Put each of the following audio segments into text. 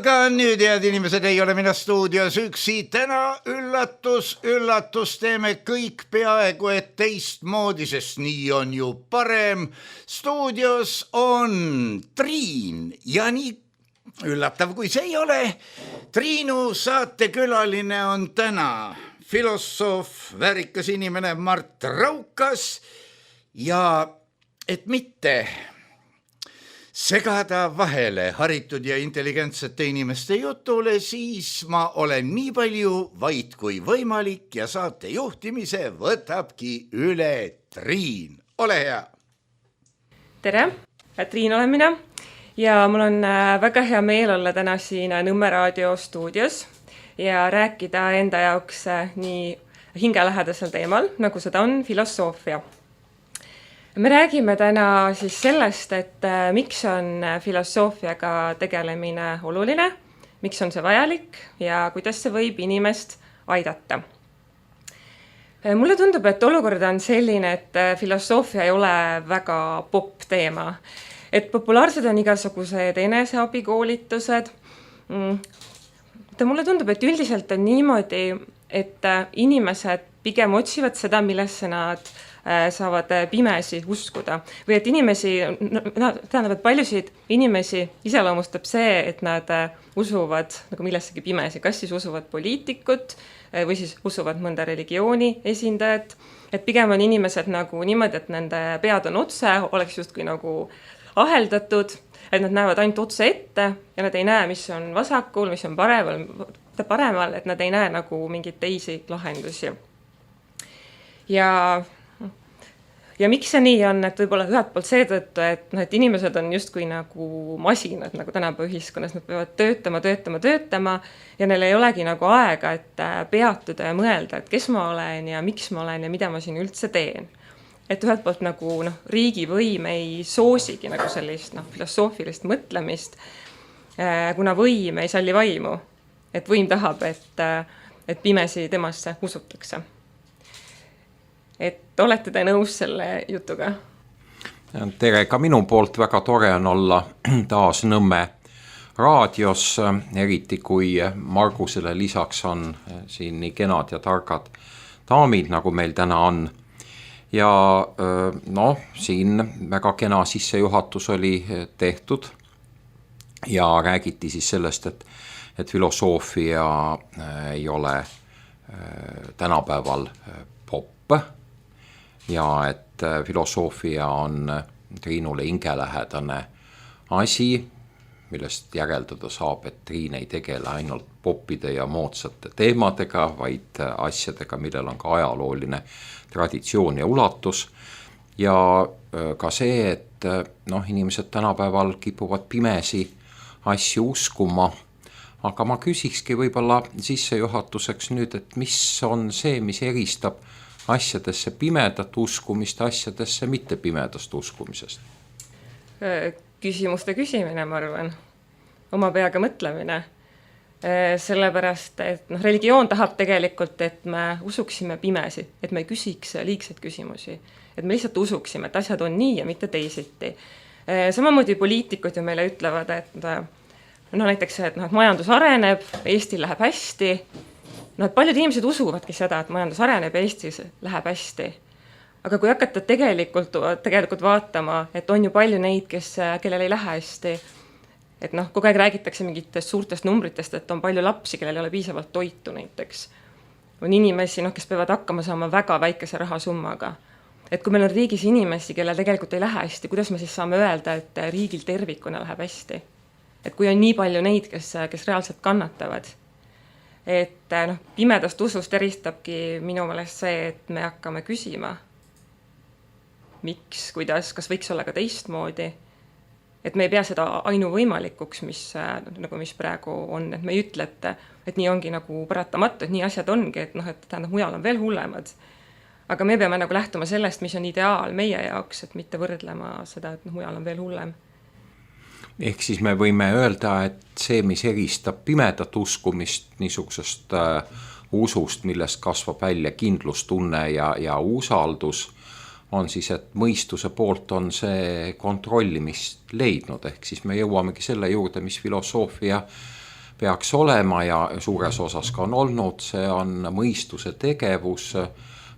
Aga nüüd, head inimesed, ei ole mina stuudios üksi. Täna üllatus, teeme kõik peaaegu et teistmoodi, sest nii on ju parem. Stuudios on Triin ja nii üllatav, kui see ei ole. Triinu saatekülaline on täna filosoof, väärikas inimene Mart Raukas ja et mitte segada vahele haritud ja intelligentsete inimeste jutule, siis ma olen nii palju vait kui võimalik ja saate juhtimise võtabki üle Triin. Ole hea! Tere, Triin olen mina ja mul on väga hea meel olla täna siin Nõmme raadio stuudios ja rääkida enda jaoks nii hingelähedasel teemal, nagu seda on filosoofia. Me räägime täna siis sellest, et miks on filosoofiaga tegelemine oluline, miks on see vajalik ja kuidas see võib inimest aidata. Mulle tundub, et olukord on selline, et filosoofia ei ole väga popp teema. Et populaarsed on igasugused eneseabikoolitused. Mulle tundub, et üldiselt on niimoodi, et inimesed pigem otsivad seda, millesse nad saavad pimesi uskuda. Või et tähendab, et paljusid inimesi iseloomustab see, et nad usuvad nagu millessegi pimesi. Kas siis usuvad poliitikut või siis usuvad mõnda religiooni esindajat. Et pigem on inimesed nagu niimoodi, et nende pead on otse, oleks justkui nagu aheldatud, et nad näevad ainult otse ette ja nad ei näe, mis on vasakul, mis on paremal, et nad ei näe nagu mingeid teisi lahendusi. Ja miks see nii on, et võib-olla ühelt poolt seetõttu, et inimesed on justkui nagu masinad nagu tänapäeva ühiskonnas, nad peavad töötama ja neil ei olegi nagu aega, et peatuda ja mõelda, et kes ma olen ja miks ma olen ja mida ma siin üldse teen. Et ühelt poolt nagu riigivõim ei soosigi nagu sellist filosoofilist mõtlemist, kuna võim ei salli vaimu, et võim tahab, et pimesi temasse usutakse. Et olete te nõus selle jutuga? Tere, ka minu poolt väga tore on olla taas Nõmme raadios, eriti kui Margusele lisaks on siin nii kenad ja targad daamid, nagu meil täna on. Ja siin väga kena sissejuhatus oli tehtud ja räägiti siis sellest, et filosoofia ei ole tänapäeval popp. Ja et filosoofia on Triinule hingelähedane asi, millest järeldada saab, et Triin ei tegele ainult poppide ja moodsate teemadega, vaid asjadega, millel on ka ajalooline traditsioon ja ulatus. Ja ka see, et inimesed tänapäeval kipuvad pimesi asju uskuma, aga ma küsikski võib-olla sissejuhatuseks nüüd, et mis on see, mis eristab asjadesse pimedat uskumist, asjadesse mitte pimedast uskumisest? Küsimuste küsimine, ma arvan. Oma peaga mõtlemine. Sellepärast, et religioon tahab tegelikult, et me usuksime pimesi, et me ei küsiks liigseid küsimusi. Et me lihtsalt usuksime, et asjad on nii ja mitte teisiti. Samamoodi poliitikud ju meile ütlevad, et näiteks, et majandus areneb, Eestil läheb hästi. Paljud inimesed usuvadki seda, et majandus areneb ja Eestis läheb hästi. Aga kui hakata tegelikult vaatama, et on ju palju neid, kellel ei lähe hästi, et kogu aeg räägitakse mingitest suurtest numbritest, et on palju lapsi, kellel ei ole piisavalt toitu näiteks. On inimesi, kes peavad hakkama saama väga väikese rahasummaga. Et kui meil on riigis inimesi, kellel tegelikult ei lähe hästi, kuidas me siis saame öelda, et riigil tervikuna läheb hästi? Et kui on nii palju neid, kes reaalselt kannatavad. Et pimedast usust eristabki minu meelest see, et me hakkame küsima, miks, kuidas, kas võiks olla ka teistmoodi. Et me ei pea seda ainuvõimalikuks, mis praegu on. Et me ei ütle, et nii ongi nagu paratamatu, et nii asjad ongi, et mujal on veel hullemad. Aga me peame lähtuma sellest, mis on ideaal meie jaoks, et mitte võrdlema seda, et mujal on veel hullem. Ehk siis me võime öelda, et see, mis eristab pimedat uskumist niisugusest usust, millest kasvab välja kindlustunne ja usaldus, on siis, et mõistuse poolt on see kontrollimist leidnud. Ehk siis me jõuamegi selle juurde, mis filosoofia peaks olema ja suures osas ka on olnud, see on mõistuse tegevus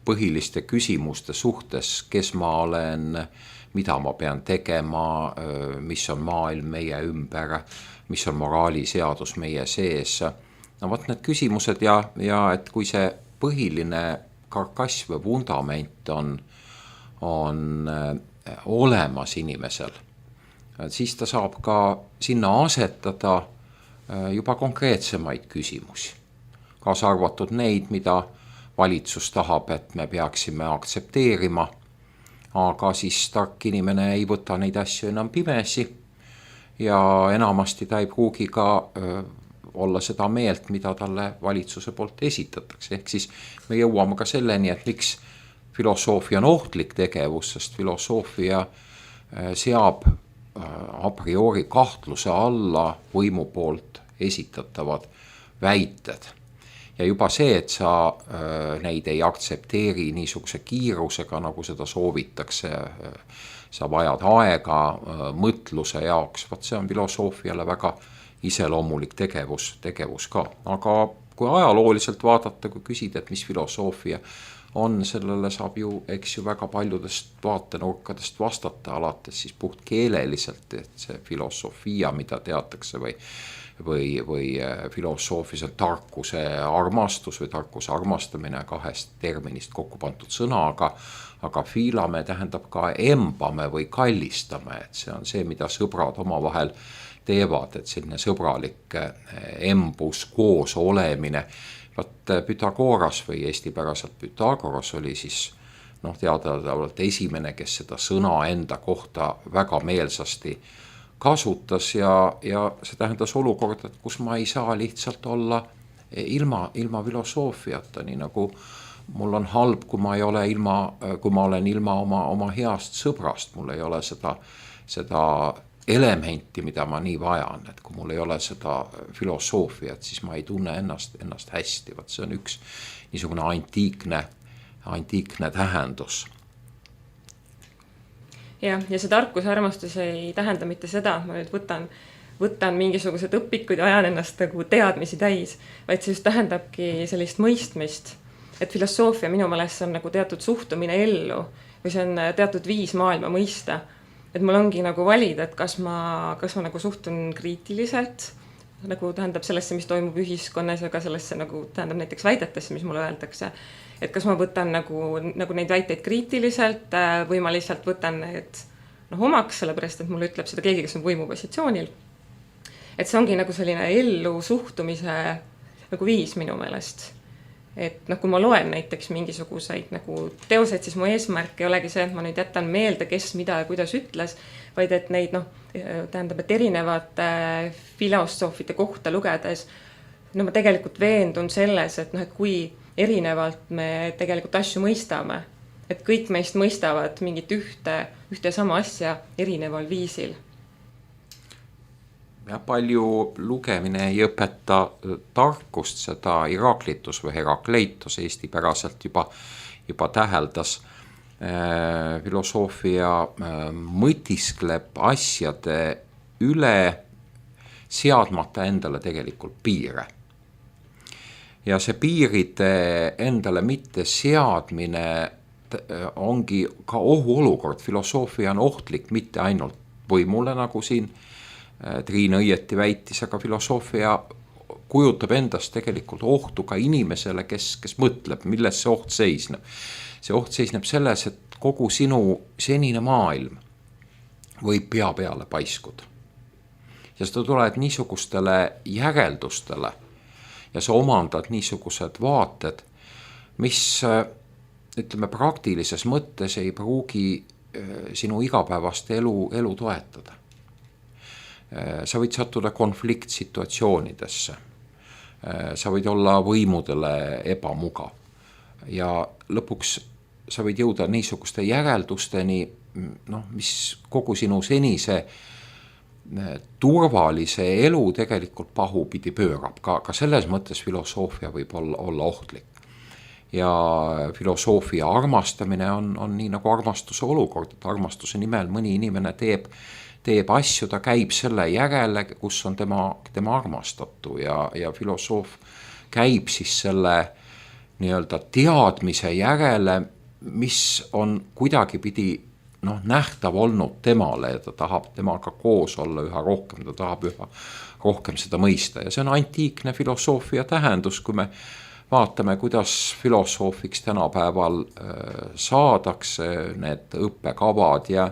põhiliste küsimuste suhtes, kes ma olen, mida ma pean tegema, mis on maailm meie ümber, mis on moraaliseadus meie sees. No võt need küsimused ja et kui see põhiline karkass või vundament on olemas inimesel, siis ta saab ka sinna asetada juba konkreetsemaid küsimusi. Kaasa arvatud neid, mida valitsus tahab, et me peaksime aktsepteerima, aga siis tark inimene ei võta neid asju enam pimesi ja enamasti ta ei pruugi ka olla seda meelt, mida talle valitsuse poolt esitatakse. Ehk siis me jõuame ka selleni, et miks filosoofia on ohtlik tegevus, sest filosoofia seab a priori kahtluse alla võimu poolt esitatavad väited. Ja juba see, et sa neid ei aktsepteeri niisuguse kiirusega, nagu seda soovitakse, sa vajad aega mõtluse jaoks, see on filosoofiale väga iseloomulik tegevus ka. Aga kui ajalooliselt vaadata, kui küsida, et mis filosoofia on, sellele saab ju, eks ju, väga paljudest vaatenurkadest vastata, alates siis puht keeleliselt, et see filosofia, mida teatakse või filosoofias on tarkuse armastus või tarkuse armastamine kahest terminist kokku pandud sõna, aga filame tähendab ka embame või kallistame, et see on see, mida sõbrad omavahel teevad, et selline sõbralik embus, koos olemine. Pythagoras või eestipäraselt Pythagoras oli siis teadavalt esimene, kes seda sõna enda kohta väga meelsasti kasutas ja see tähendas olukorda, kus ma ei saa lihtsalt olla ilma filosoofiata, nii nagu mul on halb, kui ma olen ilma oma heast sõbrast, mul ei ole seda elementi, mida ma nii vajan, et kui mul ei ole seda filosoofiat, siis ma ei tunne ennast hästi. See on üks niisugune antiikne tähendus. Ja see tarkuse armastus ei tähenda mitte seda, et ma nüüd võtan mingisugused õpikuid ja ajan ennast nagu teadmisi täis, vaid see just tähendabki sellist mõistmist, et filosoofia minu meelest on nagu teatud suhtumine ellu või see on teatud viis maailma mõista. Et mul ongi nagu valida, et kas ma nagu suhtun kriitiliselt, nagu tähendab sellesse, mis toimub ühiskonnas ja ka sellesse nagu tähendab näiteks väidetesse, mis mulle öeldakse. Et kas ma võtan nagu neid väiteid kriitiliselt või ma lihtsalt võtan need omaks, sellepärast, et mulle ütleb seda keegi, kes on võimupositsioonil. Et see ongi nagu selline ellu suhtumise nagu viis minu meelest. Et kui ma loen näiteks mingisuguseid nagu teoseid, siis mu eesmärk ei olegi see, et ma nüüd jätan meelde, kes mida ja kuidas ütles, vaid et neid tähendab, et erinevate filosoofide kohta lugedes ma tegelikult veendun selles, et kui erinevalt me tegelikult asju mõistame, et kõik meist mõistavad mingit ühte sama asja erineval viisil. Ja palju lugemine ei õpeta tarkust, seda Heraklitus või Herakleitos eestipäraselt juba täheldas. Filosoofia mõtiskleb asjade üle seadmata endale tegelikult piire. Ja see piiride endale mitte seadmine ongi ka ohuolukord. Filosoofia on ohtlik mitte ainult võimule, nagu siin Triin õieti väitis, aga filosoofia kujutab endast tegelikult ohtu ka inimesele, kes mõtleb, milles see oht seisneb. See oht seisneb selles, et kogu sinu senine maailm võib pea peale paiskuda. Ja seda tuled niisugustele järeldustele ja sa omandad niisugused vaated, mis ütleme praktilises mõttes ei pruugi sinu igapäevast elu toetada. Sa võid sattuda konfliktsituatsioonidesse. Sa võid olla võimudele ebamugav. Ja lõpuks sa võid jõuda niisuguste järeldusteni, mis kogu sinu senise turvalise elu tegelikult pahupidi pöörab. Ka selles mõttes filosoofia võib olla ohtlik. Ja filosoofia armastamine on nii nagu armastuse olukord, et armastuse nimel mõni inimene teeb teeb asju, ta käib selle järele, kus on tema armastatu ja filosoof käib siis selle nii-öelda teadmise järele, mis on kuidagipidi nähtav olnud temale ja ta tahab temaga koos olla üha rohkem, ta tahab üha rohkem seda mõista ja see on antiikne filosoofia tähendus, kui me vaatame, kuidas filosoofiks tänapäeval saadakse, need õppekavad ja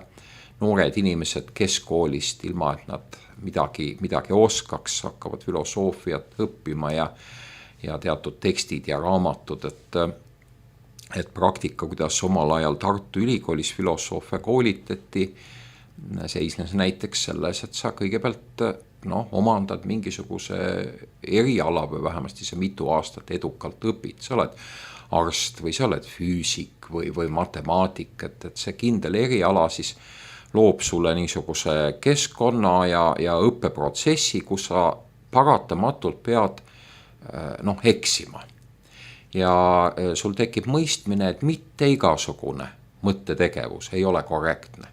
noored inimesed keskkoolist, ilma et nad midagi oskaks, hakkavad filosoofiat õppima ja teatud tekstid ja raamatud, et praktika, kuidas omal ajal Tartu Ülikoolis filosoofe koolitati, seisnes näiteks selles, et sa kõigepealt omandad mingisuguse eriala või vähemasti see mitu aastat edukalt õpid, sa oled arst või sa oled füüsik või matemaatik, et see kindel eriala siis loob sulle niisuguse keskkonna ja õppeprotsessi, kus sa paratamatult pead eksima. Ja sul tekib mõistmine, et mitte igasugune mõttetegevus ei ole korrektne.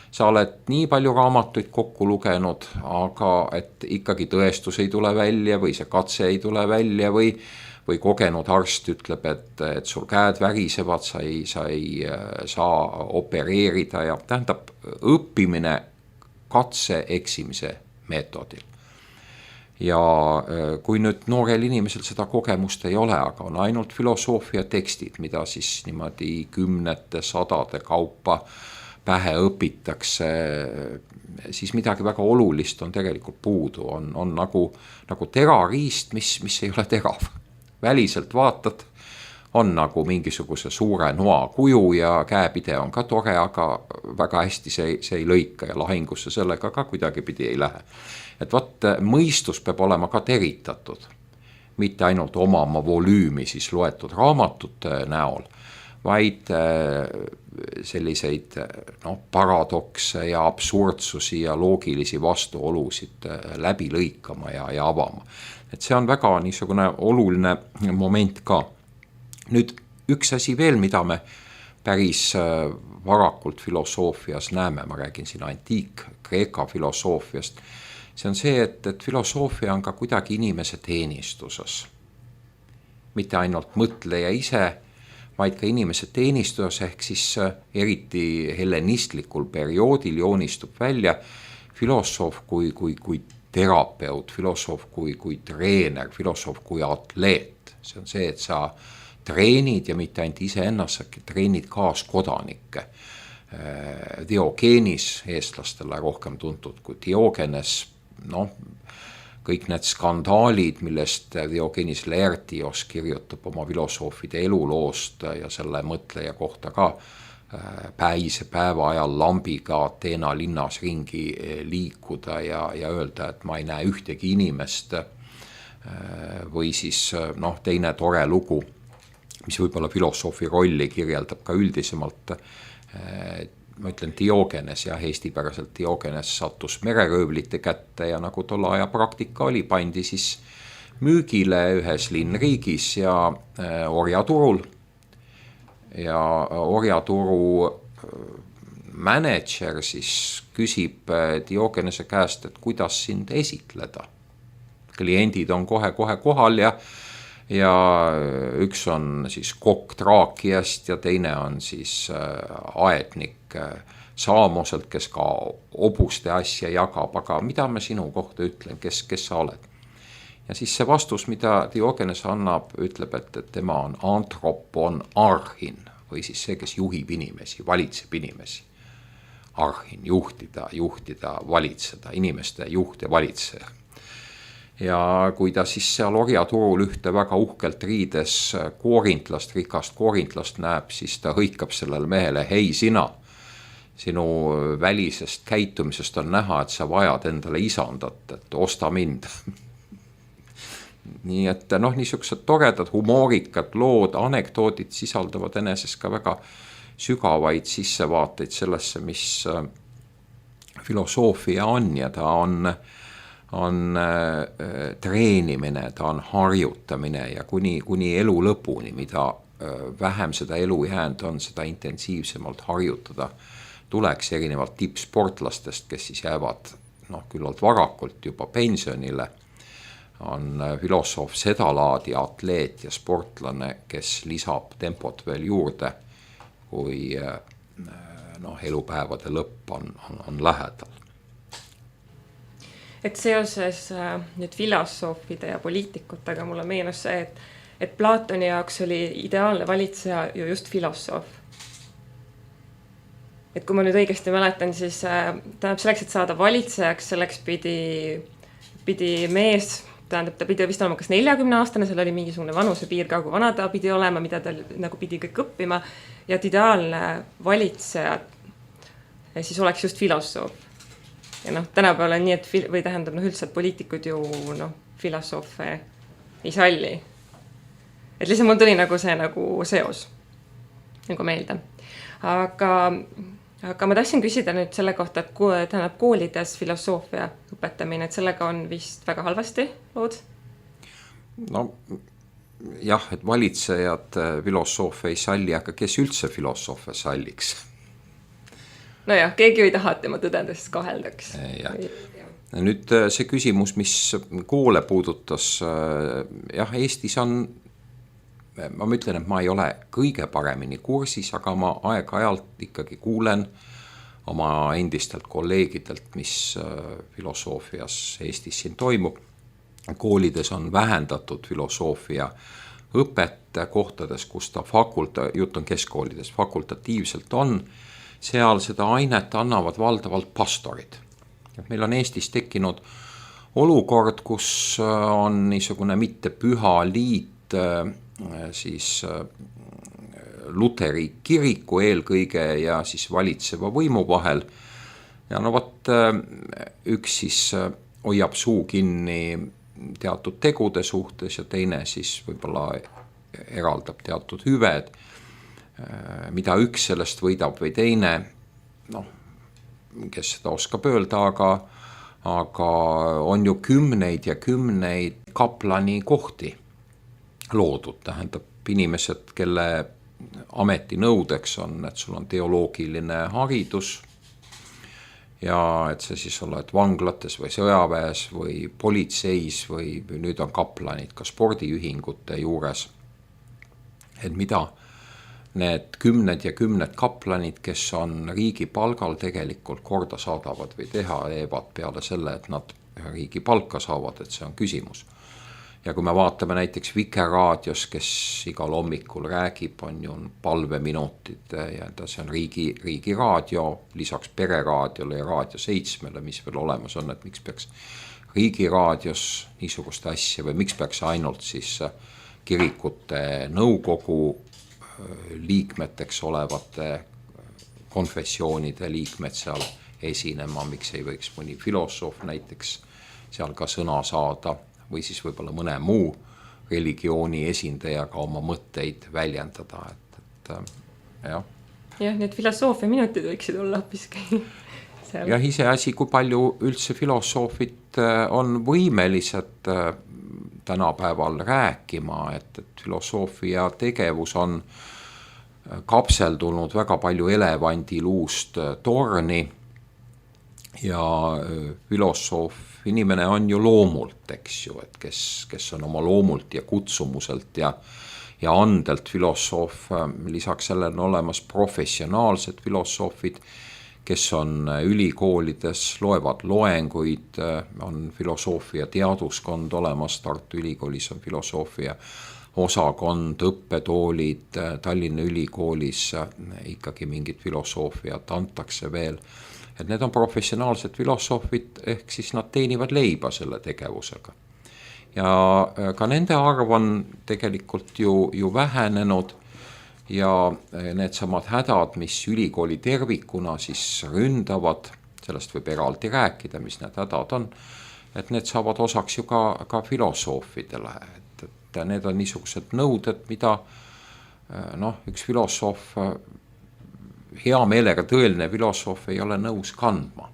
Sa oled nii palju raamatuid kokku lugenud, aga et ikkagi tõestus ei tule välja või see katse ei tule välja või kogenud arst ütleb, et sul käed värisevad, sa ei saa opereerida ja tähendab õppimine katse eksimise meetodil. Ja kui nüüd noorel inimesel seda kogemust ei ole, aga on ainult filosoofia tekstid, mida siis niimoodi 10 sadade kaupa pähe õpitakse, siis midagi väga olulist on tegelikult puudu, on nagu terariist, mis ei ole terav. Väliselt vaatad, on nagu mingisuguse suure noa kuju ja käepide on ka tore, aga väga hästi see ei lõika ja lahingusse sellega ka kuidagipidi ei lähe. Et mõistus peab olema ka teritatud, mitte ainult omama volüümi siis loetud raamatute näol, vaid selliseid paradokse ja absurdsusi ja loogilisi vastuolusid läbi lõikama ja avama. Et see on väga niisugune oluline moment ka. Nüüd üks asi veel, mida me päris varakult filosoofias näeme, ma räägin siin antiik-Kreeka filosoofiast, see on see, et filosoofia on ka kuidagi inimese teenistuses. Mitte ainult mõtleja ise, vaid ka inimese teenistuses, ehk siis eriti hellenistlikul perioodil joonistub välja filosoof kui terapeut, filosoof kui treener, filosoof kui atleet. See on see, et sa treenid ja mitte ainult iseennast, sa treenid kaaskodanikke. Diogenes, eestlastele rohkem tuntud kui Diogenes, kõik need skandaalid, millest Diogenes Laertios kirjutab oma filosoofide eluloost ja selle mõtleja kohta ka päise päeva ajal lambiga Ateena linnas ringi liikuda ja öelda, et ma ei näe ühtegi inimest, või siis teine tore lugu, mis võib-olla filosoofi rolli kirjeldab ka üldisemalt. Ma ütlen Diogenes, eestipäraselt Diogenes sattus mereröövlite kätte ja nagu tolle aja praktika oli, pandi siis müügile ühes linnriigis ja orjaturul. Ja orjaturu mänedžer siis küsib Diogenese käest, et kuidas sind esitleda. Kliendid on kohe kohal ja üks on siis kokk Traakiast ja teine on siis aednik Saamoselt, kes ka obuste asja jagab, aga mida ma sinu kohta ütlen, kes sa oled? Ja siis see vastus, mida Diogenes annab, ütleb, et tema on antropon arhin, või siis see, kes juhib inimesi, valitseb inimesi. Arhin, juhtida, valitseda, inimeste juht ja valitseja. Ja kui ta siis seal orjaturul ühte väga uhkelt riides koorintlast, rikast koorintlast näeb, siis ta hõikab sellele mehele, hei sina, sinu välisest käitumisest on näha, et sa vajad endale isandat, et osta mind. Nii et niisugused toredad, humoorikad lood, anekdoodid sisaldavad eneses ka väga sügavaid sissevaateid sellesse, mis filosoofia on ja ta on treenimine, ta on harjutamine ja kuni elu lõpuni, mida vähem seda elu jäänud on, seda intensiivsemalt harjutada tuleks erinevalt tippsportlastest, kes siis jäävad küllalt varakult juba pensionile, on filosoof seda laadi atleet ja sportlane, kes lisab tempot veel juurde, kui elupäevade lõpp on lähedal. Et seoses nüüd filosoofide ja poliitikutega mulle meenus see, et Platoni jaoks oli ideaalne valitseja ju just filosoof. Et kui ma nüüd õigesti mäletan, siis tähendab selleks, et saada valitsejaks, selleks pidi mees, tähendab, ta pidi vist olema kas 40-aastane, seal oli mingisugune vanusepiir ka, kui vana ta pidi olema, mida ta nagu pidi kõik õppima, ja et ideaalne valitseja siis oleks just filosoof. Ja tänapäeval on nii, et või tähendab üldse, et poliitikud ju filosoofe ei salli. Et lihtsalt mul tuli nagu see seos nagu meelde. Aga ma tahtsin küsida nüüd selle kohta, et tähendab koolides filosoofia õpetamine, et sellega on vist väga halvasti lood? Jah, et valitsejad filosoofe ei salli, aga kes üldse filosoofe salliks? Nojah, keegi ei taha, et tema tõdendest kaheldaks. Nüüd see küsimus, mis koole puudutas, jah, Eestis on, ma ütlen, et ma ei ole kõige paremini kursis, aga ma aeg-ajalt ikkagi kuulen oma endistelt kolleegidelt, mis filosoofias Eestis siin toimub. Koolides on vähendatud filosoofia õpet kohtades, kus ta jutt on keskkoolides, fakultatiivselt on. Seal seda ainet annavad valdavalt pastorid. Meil on Eestis tekkinud olukord, kus on niisugune mitte püha liit siis Luteri kiriku eelkõige ja siis valitseva võimu vahel. Ja üks siis hoiab suu kinni teatud tegude suhtes ja teine siis võib-olla eraldab teatud hüved, mida üks sellest võidab või teine, kes seda oskab öelda, aga on ju kümneid ja kümneid kaplani kohti loodud, tähendab inimesed, kelle ametinõudeks on, et sul on teoloogiline haridus ja et sa siis oled vanglates või sõjaväes või politseis või nüüd on kaplanid ka spordiühingute juures, et mida need kümned ja kümned kaplanid, kes on riigi palgal tegelikult korda saadavad või teevad peale selle, et nad riigi palka saavad, et see on küsimus. Ja kui me vaatame näiteks Vikerraadios, kes igal hommikul räägib, on ju palveminutid ja see on riigi raadio, lisaks pereraadiole ja Raadio 7, mis veel olemas on, et miks peaks riigi raadios niisugust asja või miks peaks ainult siis kirikute nõukogu liikmeteks olevate konfessioonide liikmed seal esinema, miks ei võiks mõni filosoof näiteks seal ka sõna saada või siis võib-olla mõne muu religiooni esindajaga oma mõtteid väljendada, et jah. Jah, need filosoofia minutid võiksid olla hoopiski seal. Jah, iseasi, kui palju üldse filosoofid on võimelised tänapäeval rääkima, et filosoofia tegevus on kapseldunud väga palju elevandiluust torni ja filosoof, inimene on ju loomult, eks ju, et kes on oma loomult ja kutsumuselt ja andelt filosoof, lisaks sellele on olemas professionaalsed filosoofid, kes on ülikoolides, loevad loenguid, on filosoofia teaduskond olemas, Tartu Ülikoolis on filosoofia osakond, õppetoolid, Tallinna Ülikoolis ikkagi mingit filosoofiat antakse veel. Et need on professionaalsed filosoofid, ehk siis nad teenivad leiba selle tegevusega. Ja ka nende arv on tegelikult ju vähenenud ja need samad hädad, mis ülikooli tervikuna siis ründavad, sellest võib eraldi rääkida, mis need hädad on, et need saavad osaks ju ka filosoofidele, et need on niisugused nõuded, mida üks filosoof, hea meelega tõeline filosoof ei ole nõus kandma.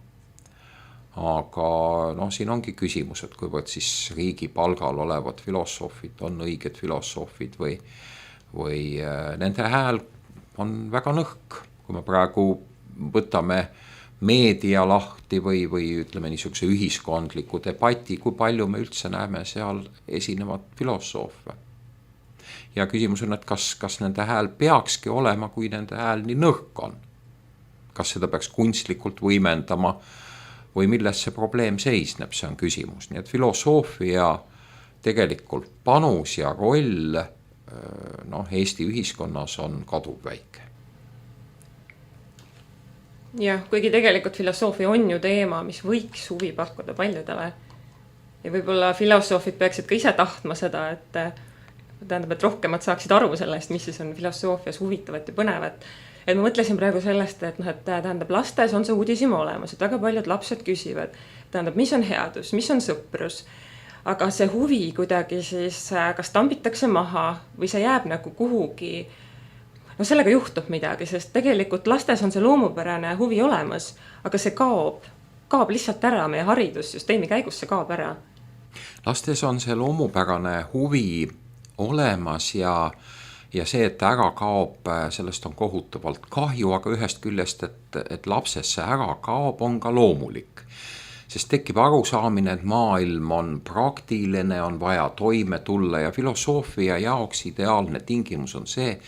Aga siin ongi küsimus, et kuivõrd siis riigi palgal olevad filosoofid on õiged filosoofid või nende hääl on väga nõrk. Kui me praegu võtame meedia lahti või ütleme niisuguse ühiskondliku debati, kui palju me üldse näeme seal esinevat filosoofe. Ja küsimus on, et kas nende hääl peakski olema, kui nende hääl nii nõrk on. Kas seda peaks kunstlikult võimendama või milles see probleem seisneb, see on küsimus. Nii et filosoofia tegelikult panus ja roll Eesti ühiskonnas on kaduvväike. Jah, kuigi tegelikult filosoofia on ju teema, mis võiks huvi pakkuda paljudele. Ja võib-olla filosoofid peaksid ka ise tahtma seda, et rohkemad saaksid aru sellest, mis siis on filosoofias huvitavat ja põnevat. Et ma mõtlesin praegu sellest, et lastes on see uudishimu olemas, et väga paljud lapsed küsivad, mis on headus, mis on sõprus. Aga see huvi kuidagi siis kas tambitakse maha või see jääb nagu kuhugi. Sellega juhtub midagi, sest tegelikult lastes on see loomupärane huvi olemas, aga see kaob lihtsalt ära, meie haridussüsteemi käigus see kaob ära. Lastes on see loomupärane huvi olemas ja see, et ära kaob, sellest on kohutavalt kahju, aga ühest küljest, et lapses see ära kaob, on ka loomulik. Sest tekib arusaamine, et maailm on praktiline, on vaja toime tulla ja filosoofia jaoks ideaalne tingimus on see,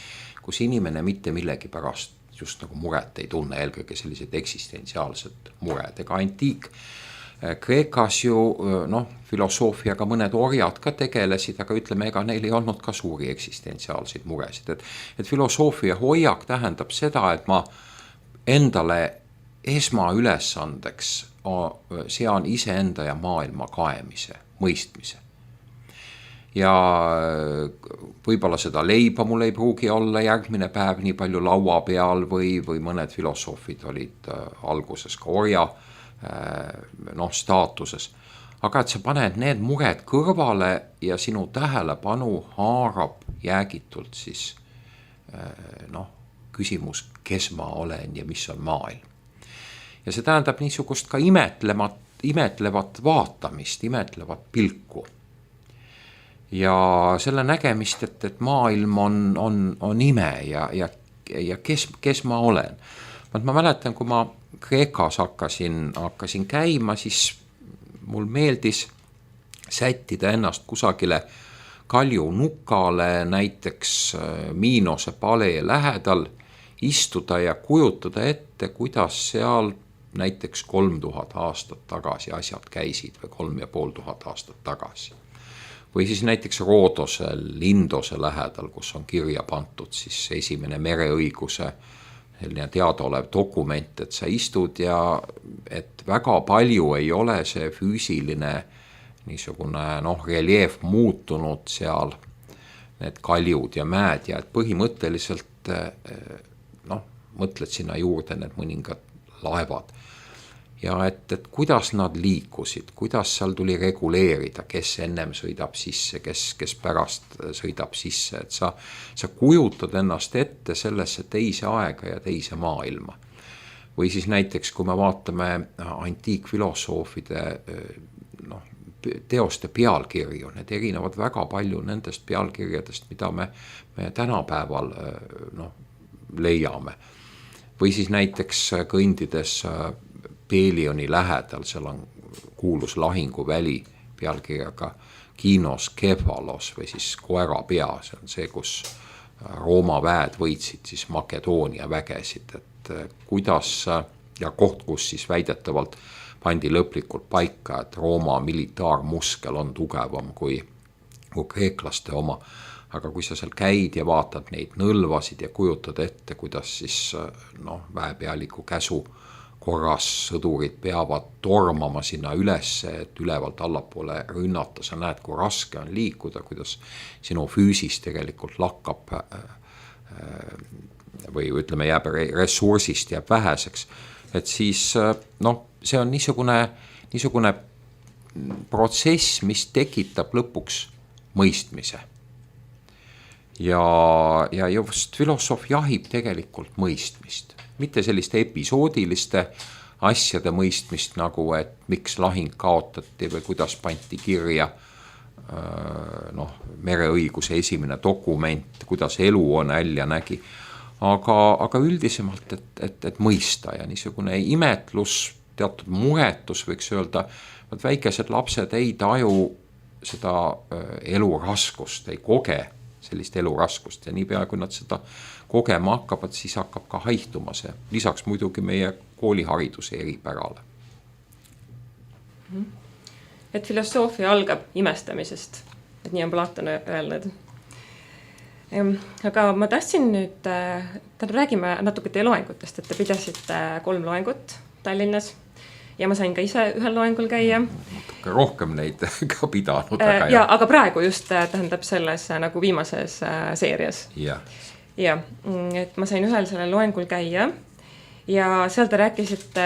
kus inimene mitte millegi pärast just nagu muret ei tunne, eelkõige sellised eksistentsiaalsed mured. Ega antiik Kreekas ju filosoofiaga mõned orjad ka tegelesid, aga ütleme, ega neil ei olnud ka suuri eksistentsiaalseid muresid. Et filosoofia hoiak tähendab seda, et ma endale esmaülesandeks sean iseenda ja maailma kaemise, mõistmise. Ja võib-olla seda leiba mul ei pruugi olla järgmine päev nii palju laua peal või mõned filosoofid olid alguses ka orja staatuses. Aga et sa paned need mured kõrvale ja sinu tähelepanu haarab jäägitult siis küsimus, kes ma olen ja mis on maailm. Ja see tähendab niisugust ka imetlevat vaatamist, imetlevat pilku. Ja selle nägemist, et maailm on ime ja kes ma olen. Ma mäletan, kui ma Kreekas hakkasin käima, siis mul meeldis sättida ennast kusagile kalju nukale, näiteks Miinose palee lähedal, istuda ja kujutada ette, kuidas seal näiteks 3000 aastat tagasi asjad käisid või 3500 aastat tagasi. Või siis näiteks Roodose, Lindose lähedal, kus on kirja pandud siis esimene mereõiguse teadaolev dokument, et sa istud ja et väga palju ei ole see füüsiline niisugune reljeef muutunud seal, need kaljud ja mäed ja et põhimõtteliselt mõtled sinna juurde need mõningad laevad. Ja et kuidas nad liikusid, kuidas seal tuli reguleerida, kes ennem sõidab sisse, kes pärast sõidab sisse, et sa kujutad ennast ette sellesse teise aega ja teise maailma. Või siis näiteks, kui me vaatame antiikfilosoofide teoste pealkirju, need erinevad väga palju nendest pealkirjadest, mida me tänapäeval leiame. Või siis näiteks kõndides Pelioni lähedal, seal on kuulus lahinguväli pealkirjaga Kinos Kefalos või siis koera pea, see on see, kus Rooma väed võitsid siis Makedoonia vägesid, et kuidas ja koht, kus siis väidetavalt pandi lõplikult paika, et Rooma militaarmuskel on tugevam kui kreeklaste oma. Aga kui sa seal käid ja vaatad neid nõlvasid ja kujutad ette, kuidas siis väepealiku käsu korras sõdurid peavad tormama sinna ülesse, et ülevalt allapoole rünnata, sa näed, kui raske on liikuda, kuidas sinu füüsis tegelikult lakkab või ütleme, jääb ressursist jääb väheseks, et siis see on niisugune protsess, mis tekitab lõpuks mõistmise. Ja just filosoof jahib tegelikult mõistmist. Mitte selliste episoodiliste asjade mõistmist nagu, et miks lahing kaotati või kuidas pandi kirja mereõiguse esimene dokument, kuidas elu on välja nägi. aga üldisemalt, et mõista ja niisugune imetlus, teatud muretus võiks öelda, et väikesed lapsed ei taju seda eluraskust, ei koge sellist eluraskust ja niipea, kui nad seda kogema hakkavad, siis hakkab ka haihtuma see. Lisaks muidugi meie koolihariduse eripärale. Et filosoofia algab imestamisest, et nii on Platon öelnud. Aga ma tahtsin nüüd, räägime natuke teie loengutest, et te pidasite 3 loengut Tallinnas ja ma sain ka ise ühel loengul käia. Natuke rohkem neid ka pidanud. Aga praegu just tähendab selles nagu viimases seerias. Ja, et ma sain ühel sellel loengul käia ja seal te rääkisite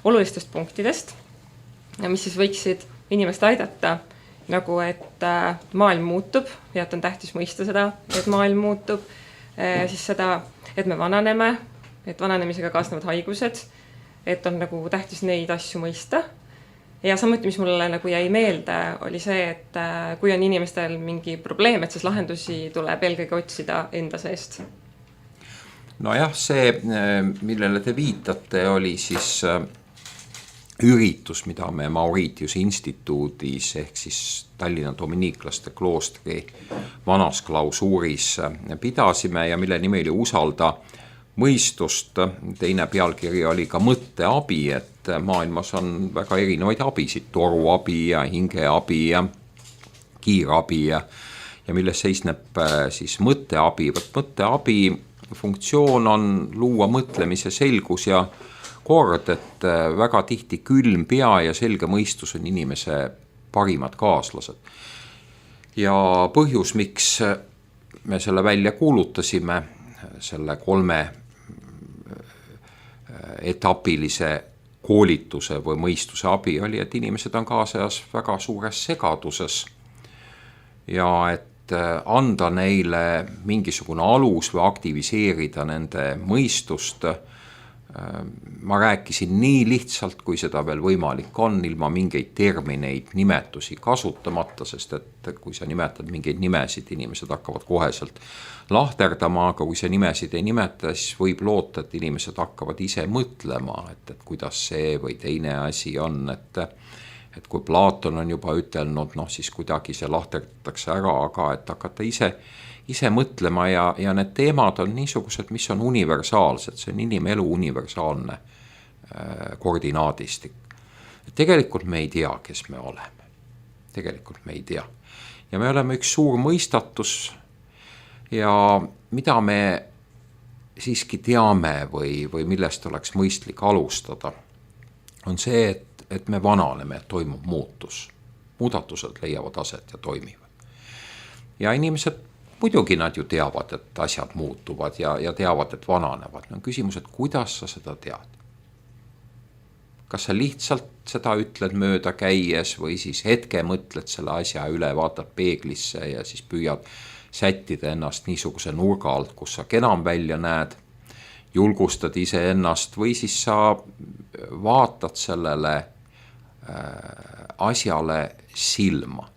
olulistest punktidest, mis siis võiksid inimest aidata, nagu et maailm muutub ja et on tähtis mõista seda, et maailm muutub, siis seda, et me vananeme, et vananemisega kaasnevad haigused, et on nagu tähtis neid asju mõista. Ja samuti, mis mulle nagu jäi meelde, oli see, et kui on inimestel mingi probleem, et siis lahendusi tuleb eelkõige otsida enda seest. Nojah, see, millele te viitate, oli siis üritus, mida me Mauritius instituudis ehk siis Tallinna dominiiklaste kloostri vanas klausuuris pidasime ja mille nimi oli Usalda mõistust. Teine pealkiri oli ka mõtteabi, et maailmas on väga erinevaid abisid, toruabi ja hingeabi ja kiirabi ja milles seisneb siis mõtteabi. Mõtteabi funktsioon on luua mõtlemise selgus ja kord, et väga tihti külm pea ja selge mõistus on inimese parimad kaaslased. Ja põhjus, miks me selle välja kuulutasime, selle 3 etapilise koolituse või mõistuse abi oli, et inimesed on kaasajas väga suures segaduses ja et anda neile mingisugune alus või aktiviseerida nende mõistust. Ma rääkisin nii lihtsalt, kui seda veel võimalik on, ilma mingeid termineid, nimetusi kasutamata, sest et kui sa nimetad mingeid nimesid, inimesed hakkavad koheselt lahterdama, aga kui sa nimesid ei nimeta, siis võib loota, et inimesed hakkavad ise mõtlema, et kuidas see või teine asi on, et kui Platon on juba ütelnud, siis kuidagi see lahterdatakse ära, aga et hakata ise mõtlema ja need teemad on niisugused, mis on universaalsed, see on inimelu universaalne koordinaadistik. Tegelikult me ei tea, kes me oleme. Tegelikult me ei tea. Ja me oleme üks suur mõistatus ja mida me siiski teame või millest oleks mõistlik alustada, on see, et me vananeme, et toimub muutus. Muudatused leiavad aset ja toimivad. Ja inimesed muidugi nad ju teavad, et asjad muutuvad ja teavad, et vananevad. On küsimus, et kuidas sa seda tead? Kas sa lihtsalt seda ütled mööda käies või siis hetke mõtled selle asja üle, vaatad peeglisse ja siis püüad sättida ennast niisuguse nurga alt, kus sa kenam välja näed, julgustad ise ennast või siis sa vaatad sellele asjale silma.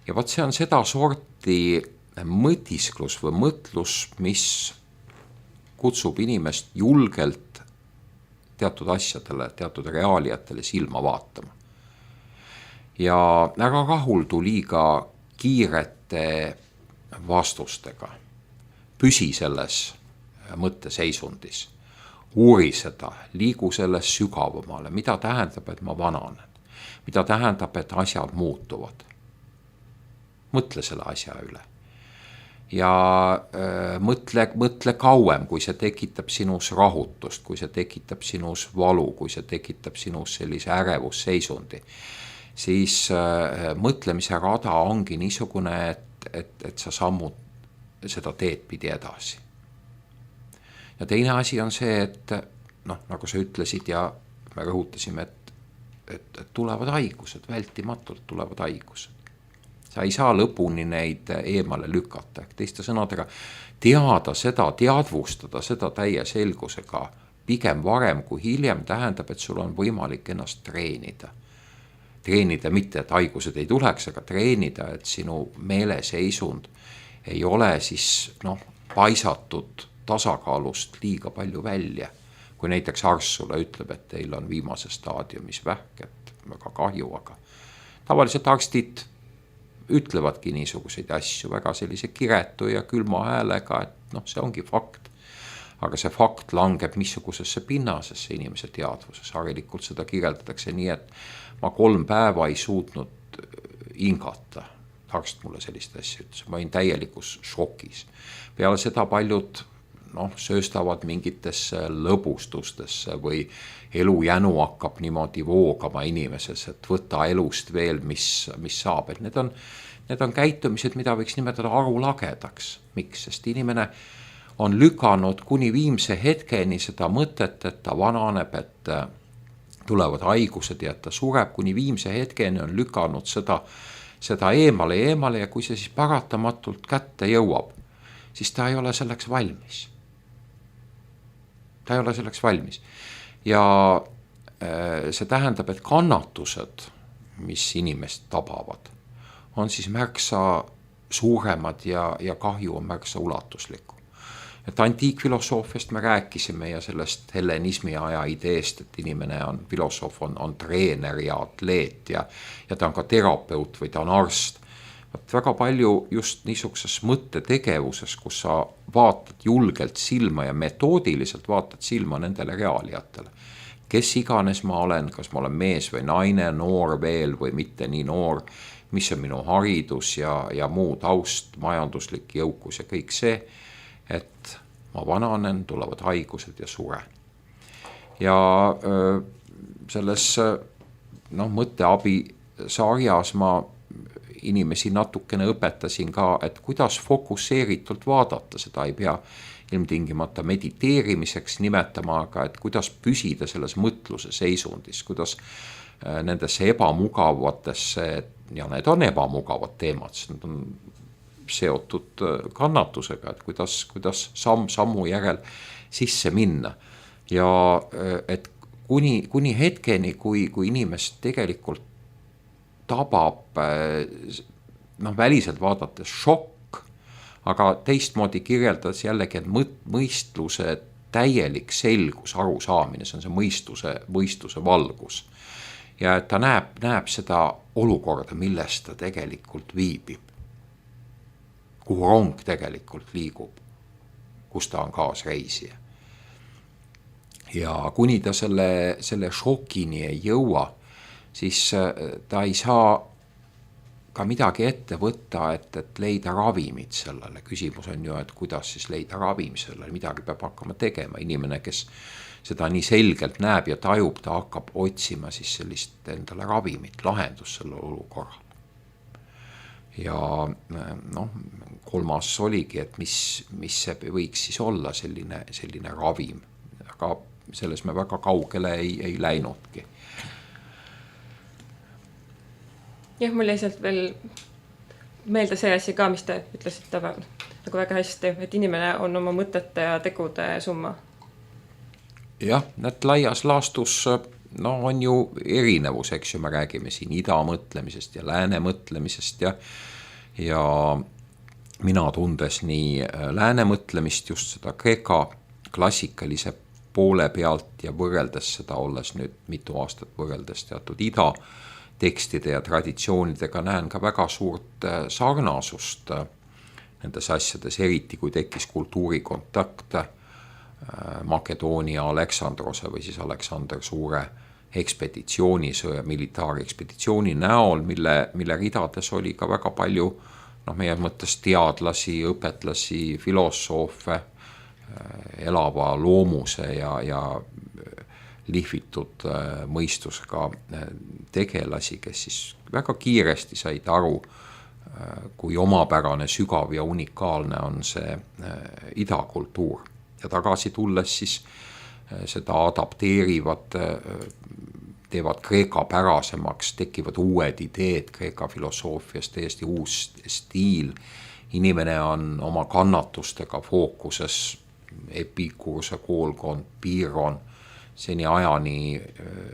Ja vaat see on seda sorti mõtisklus või mõtlus, mis kutsub inimest julgelt teatud asjadele, teatud reaaliatele silma vaatama. Ja ära rahuldu liiga kiirete vastustega. Püsi selles mõtteseisundis. Uuri seda, liigu selles sügavamale, mida tähendab, et ma vananen. Mida tähendab, et asjad muutuvad. Mõtle selle asja üle. Ja mõtle kauem, kui see tekitab sinus rahutust, kui see tekitab sinus valu, kui see tekitab sinus sellise ärevusseisundi, siis mõtlemise rada ongi niisugune, et sa sammud seda teed pidi edasi. Ja teine asi on see, et nagu sa ütlesid ja me rõhutasime, et tulevad haigused, vältimatult tulevad haigused. Sa ei saa lõpuni neid eemale lükata. Teiste sõnadega, teada seda, teadvustada seda täie selgusega pigem varem kui hiljem tähendab, et sul on võimalik ennast treenida. Treenida mitte, et haigused ei tuleks, aga treenida, et sinu meeleseisund ei ole siis paisatud tasakaalust liiga palju välja. Kui näiteks arst sulle ütleb, et teil on viimase staadiumis vähk, et väga kahju, aga tavaliselt arstid ütlevadki niisuguseid asju väga sellise kiretu ja külma häälega, et see ongi fakt. Aga see fakt langeb missugusesse pinnasesse inimese teadvuses. Harilikult seda kirjeldatakse nii, et ma 3 päeva ei suutnud hingata. Arst mulle sellist asja ütles. Ma olin täielikus šokis. Peale seda paljud sööstavad mingitesse lõbustustesse või elujänu hakkab niimoodi voogama inimeses, et võtta elust veel, mis saab. Et need on käitumised, mida võiks nimetada arulagedaks. Miks? Sest inimene on lükanud kuni viimse hetkeni seda mõtet, et ta vananeb, et tulevad haigused ja et ta sureb, kuni viimse hetkeni on lükanud seda eemale ja kui see siis paratamatult kätte jõuab, siis ta ei ole selleks valmis. Ta ei ole selleks valmis. Ja see tähendab, et kannatused, mis inimest tabavad, on siis märksa suuremad ja kahju on märksa ulatuslikum. Et antiikfilosoofiast me rääkisime ja sellest hellenismi aja ideest, et inimene on filosoof, on treener ja atleet ja ta on ka terapeut või ta on arst. Väga palju just niisuguses mõttetegevuses, kus sa vaatad julgelt silma ja metoodiliselt vaatad silma nendele reaaliatele. Kes iganes ma olen, kas ma olen mees või naine, noor veel või mitte nii noor, mis on minu haridus ja muu taust, majanduslik jõukus ja kõik see, et ma vananen, tulevad haigused ja suren. Ja selles mõtteabi sarjas ma inimesi natukene õpetasin ka, et kuidas fokusseeritult vaadata, seda ei pea ilmtingimata mediteerimiseks nimetama, aga et kuidas püsida selles mõtluse seisundis, kuidas nendesse ebamugavatesse, ja need on ebamugavad teemad, need on seotud kannatusega, et kuidas sammu järel sisse minna. Ja et kuni hetkeni, kui inimest tegelikult tabab väliselt vaadates šokk, aga teistmoodi kirjeldades jällegi, et mõistluse täielik selgus, arusaamine, see on see mõistuse valgus. Ja et ta näeb seda olukorda, milles ta tegelikult viibib. Kuhu rong tegelikult liigub, kus ta on kaasreisija. Ja kuni ta selle šokini ei jõua, siis ta ei saa ka midagi ette võtta, et leida ravimid sellele. Küsimus on ju, et kuidas siis leida ravim sellele, midagi peab hakkama tegema. Inimene, kes seda nii selgelt näeb ja tajub, ta hakkab otsima siis sellist endale ravimit, lahendus selle olukorral. Ja kolmas oligi, et mis see võiks siis olla selline ravim. Aga selles me väga kaugele ei läinudki. Jah, mul jäi sealt veel meelde see asi ka, mis te ütlesite nagu väga hästi, et inimene on oma mõtete ja tegude summa. Jah, need laias laastus on ju erinevus, eks ju, me räägime siin ida mõtlemisest ja lääne mõtlemisest ja mina tundes nii lääne mõtlemist just seda Kreeka klassikalise poole pealt ja võrreldes seda, olles nüüd mitu aastat võrreldes teatud ida tekstide ja traditsioonidega näen ka väga suurt sarnasust nendes asjades, eriti kui tekkis kultuurikontakt Makedoonia Aleksandrose või siis Aleksander Suure ekspeditsioonisõja, militaarexpeditsiooni näol, mille ridades oli ka väga palju meie mõttes teadlasi, õpetlasi, filosoofe, elava loomuse ja lihvitud mõistusega tegelasi, kes siis väga kiiresti said aru, kui omapärane, sügav ja unikaalne on see idakultuur. Ja tagasi tulles siis seda adapteerivad, teevad Kreeka pärasemaks, tekivad uued ideed Kreeka filosoofias, täiesti uus stiil. Inimene on oma kannatustega fookuses, Epikuruse koolkond, Piiron, seni ajani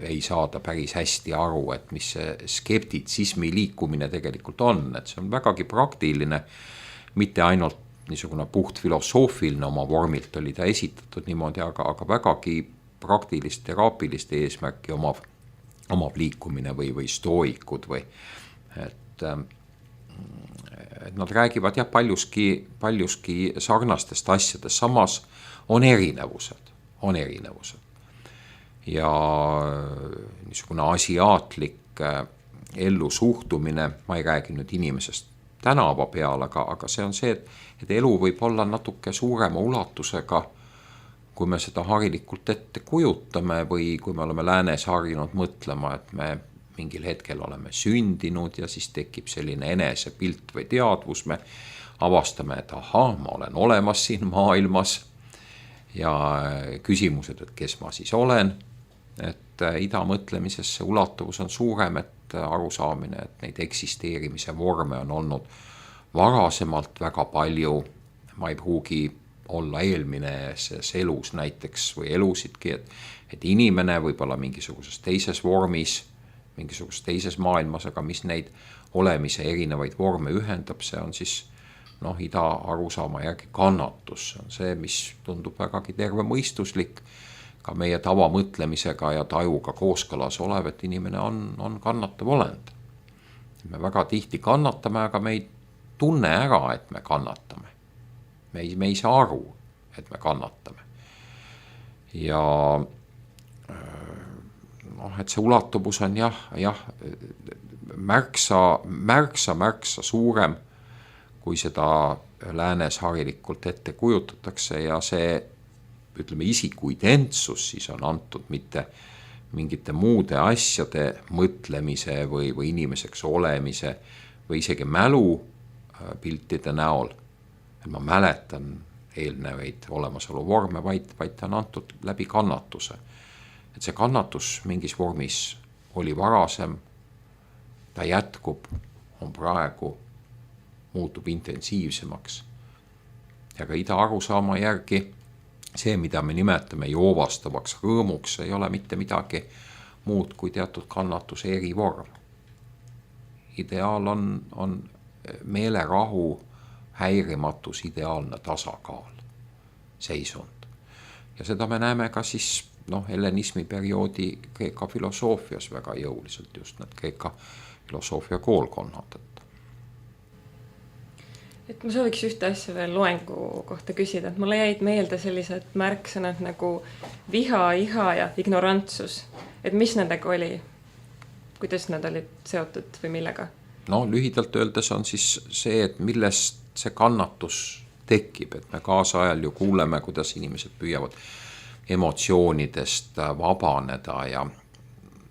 ei saada päris hästi aru, et mis see skeptitsismi liikumine tegelikult on, et see on vägagi praktiline, mitte ainult niisugune puht filosoofiline oma vormilt oli ta esitatud niimoodi, aga vägagi praktilist teraapilist eesmärki omav liikumine või stooikud või et nad räägivad jah paljuski sarnastest asjadest, samas on erinevused. Ja niisugune asiaatlik ellusuhtumine, ma ei räägi nüüd inimesest tänava peal, aga see on see, et elu võib olla natuke suurema ulatusega, kui me seda harilikult ette kujutame või kui me oleme läänes harjunud mõtlema, et me mingil hetkel oleme sündinud ja siis tekib selline enesepilt või teadvus, me avastame, et ahaa, ma olen olemas siin maailmas ja küsimused, et kes ma siis olen, et ida mõtlemises see ulatuvus on suurem, et arusaamine, et neid eksisteerimise vorme on olnud varasemalt väga palju, ma ei pruugi olla eelmises elus näiteks või elusidki, et inimene võib olla mingisuguses teises vormis, mingisuguses teises maailmas, aga mis neid olemise erinevaid vorme ühendab, see on siis ida arusaama järgi kannatus. See on see, mis tundub vägagi tervemõistuslik, ka meie tavamõtlemisega ja tajuga kooskõlas olev, et inimene on kannatav olend. Me väga tihti kannatame, aga me ei tunne ära, et me kannatame. Me ei saa aru, et me kannatame. Ja et see ulatuvus on märksa suurem, kui seda läänes harilikult ette kujutatakse ja see, ütleme, isiku identsus siis on antud mitte mingite muude asjade mõtlemise või inimeseks olemise või isegi mälu piltide näol. Et ma mäletan eelnevaid olemasolu vorme, vaid ta on antud läbi kannatuse. Et see kannatus mingis vormis oli varasem, ta jätkub, on praegu, muutub intensiivsemaks. Ja ka ida arusaama järgi see, mida me nimetame joovastavaks rõõmuks, ei ole mitte midagi muud kui teatud kannatuse erivorm. Ideaal on meelerahu, häirimatus, ideaalne tasakaal, seisund. Ja seda me näeme ka siis hellenismi perioodi Kreeka filosoofias väga jõuliselt, just need Kreeka filosoofia koolkonnad. Et ma sooviks ühte asja veel loengu kohta küsida, et mulle jäid meelde sellised märksõnad nagu viha, iha ja ignorantsus. Et mis nendega oli? Kuidas nad olid seotud või millega? Lühidalt öeldes on siis see, et millest see kannatus tekib, et me kaasajal ju kuuleme, kuidas inimesed püüavad emotsioonidest vabaneda ja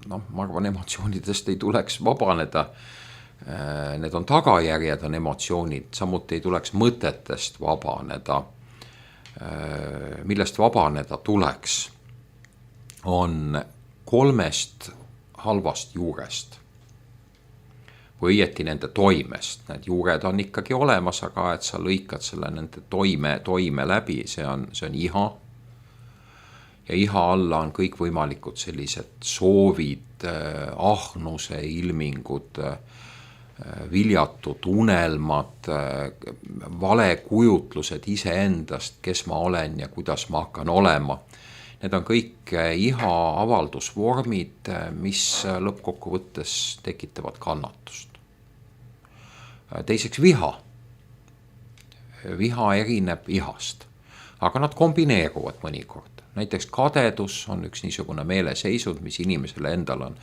ma arvan, emotsioonidest ei tuleks vabaneda. Need on tagajärjed, on emotsioonid, samuti ei tuleks mõtetest vabaneda. Millest vabaneda tuleks, on 3 halvast juurest. Või õieti nende toimest. Need juured on ikkagi olemas, aga et sa lõikad selle nende toime läbi, see on iha. Ja iha alla on kõik võimalikud sellised soovid, ahnuse ilmingud, viljatud unelmad, valekujutlused iseendast, kes ma olen ja kuidas ma hakkan olema. Need on kõik iha avaldusvormid, mis lõppkokkuvõttes tekitavad kannatust. Teiseks viha. Viha erineb ihast, aga nad kombineeruvad mõnikord. Näiteks kadedus on üks niisugune meeleseisund, mis inimesele endal on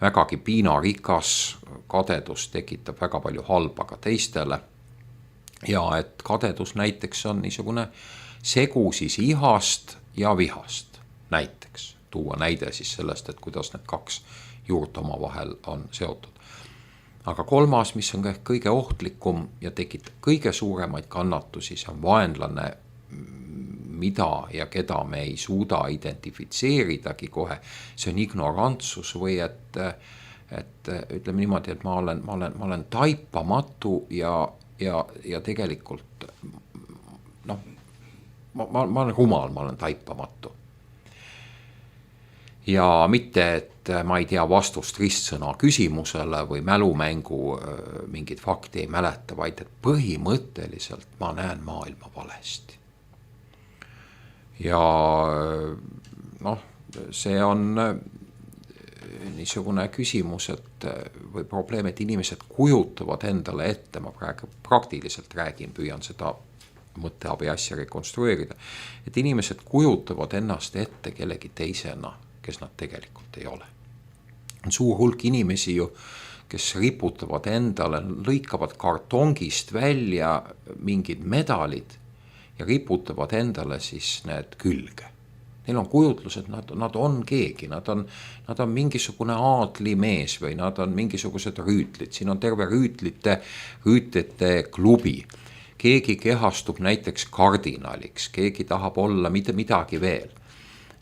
vägagi piinarikas, kadedus tekitab väga palju halba ka teistele. Ja et kadedus näiteks on niisugune segu siis ihast ja vihast. Näiteks tuua näide siis sellest, et kuidas need 2 juurt oma vahel on seotud. Aga 3, mis on kõige ohtlikum ja tekitab kõige suuremaid kannatusi, see on vaenlane, mida ja keda me ei suuda identifitseeridagi kohe. See on ignorantsus või et ütleme niimoodi, et ma olen taipamatu ja tegelikult ma olen rumal, ma olen taipamatu. ja mitte, et ma ei tea vastust ristsõna küsimusele või mälumängu mingit fakti ei mäleta, vaid et põhimõtteliselt ma näen maailma valesti. Ja noh, see on niisugune küsimus, et või probleem, et inimesed kujutavad endale ette, ma praegu praktiliselt räägin, püüan seda mõtteabi asja rekonstrueerida, et inimesed kujutavad ennast ette kellegi teisena, kes nad tegelikult ei ole. On suur hulk inimesi ju, kes riputavad endale, lõikavad kartongist välja mingid medalid ja riputavad endale siis need külge. Neil on kujutlus, et nad on keegi, nad on mingisugune aadlimees või nad on mingisugused rüütlid. Siin on terve rüütlite klubi. Keegi kehastub näiteks kardinaliks, keegi tahab olla mitte midagi veel.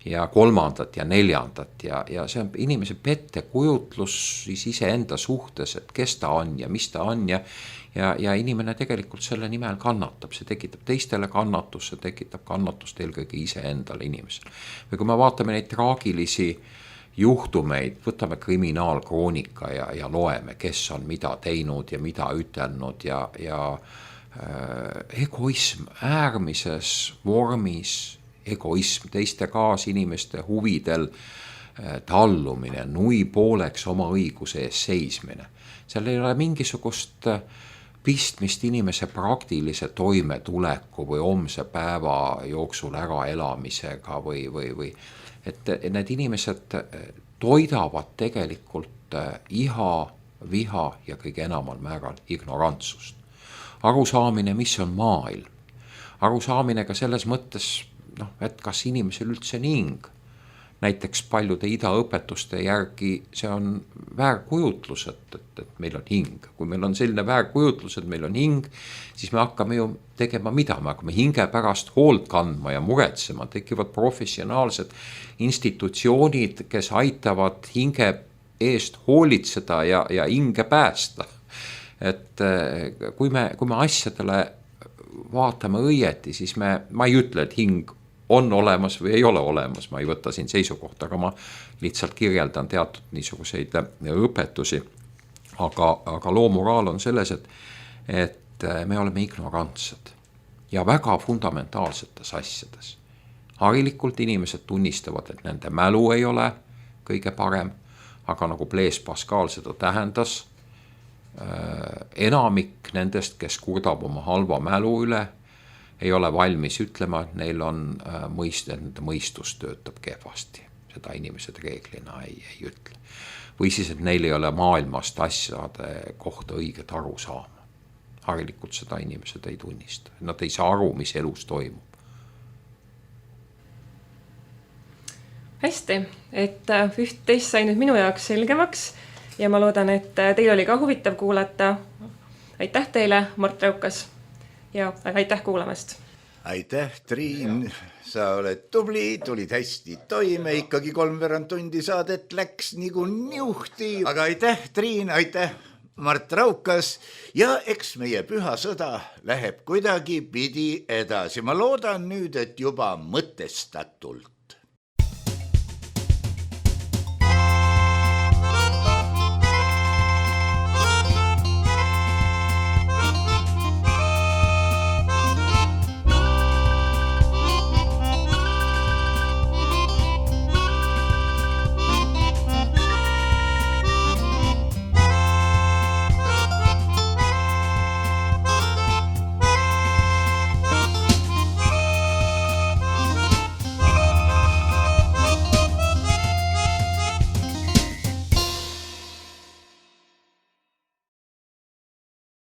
Ja kolmandat ja neljandat ja see on inimese pettekujutlus siis iseenda suhtes, et kes ta on ja mis ta on ja inimene tegelikult selle nimel kannatab, see tekitab teistele kannatust, see tekitab kannatust eelkõige iseendale inimesele. Või kui me vaatame neid traagilisi juhtumeid, võtame kriminaalkroonika ja loeme, kes on mida teinud ja mida ütelnud ja egoism äärmises vormis, egoism, teiste kaasinimeste huvidel tallumine, nui pooleks oma õiguse ees seismine. Seal ei ole mingisugust pistmist inimese praktilise toimetuleku või homse päeva jooksul äraelamisega või et need inimesed toidavad tegelikult iha, viha ja kõige enamal määral ignorantsust. Arusaamine, mis on maailm. Arusaamine ka selles mõttes, et kas inimesel üldse on hing. Näiteks paljude idaõpetuste järgi see on väärkujutlus, et meil on hing. Kui meil on selline väärkujutlus, et meil on hing, siis me hakkame ju tegema mida? Me hakkame hinge pärast hoolt kandma ja muretsema. Tekivad professionaalsed institutsioonid, kes aitavad hinge eest hoolitseda ja hinge päästa. Et kui me asjadele vaatame õieti, siis ma ei ütle, et hing on olemas või ei ole olemas, ma ei võta siin seisukohta, aga ma lihtsalt kirjeldan teatud niisuguseid õpetusi. Aga loo moraal on selles, et me oleme ignorantsed ja väga fundamentaalsetes asjades. Harilikult inimesed tunnistavad, et nende mälu ei ole kõige parem, aga nagu Blaise Pascal seda tähendas, enamik nendest, kes kurdab oma halva mälu üle, ei ole valmis ütlema, et neil on nende mõistus töötab kehvasti. Seda inimesed reeglina ei ütle. Või siis, et neil ei ole maailmast asjade kohta õiget aru saama. Harilikult seda inimesed ei tunnista. Nad ei saa aru, mis elus toimub. Hästi, et üht-teist sai nüüd minu jaoks selgemaks ja ma loodan, et teil oli ka huvitav kuulata. Aitäh teile, Mart Raukas! Ja aitäh kuulamast. Aitäh, Triin, sa oled tubli, tulid hästi toime, ikkagi 3/4 tundi saadet läks nagu niuhti. Aga aitäh, Triin, aitäh, Mart Raukas ja eks meie püha sõda läheb kuidagi pidi edasi. Ma loodan nüüd, et juba mõtestatult.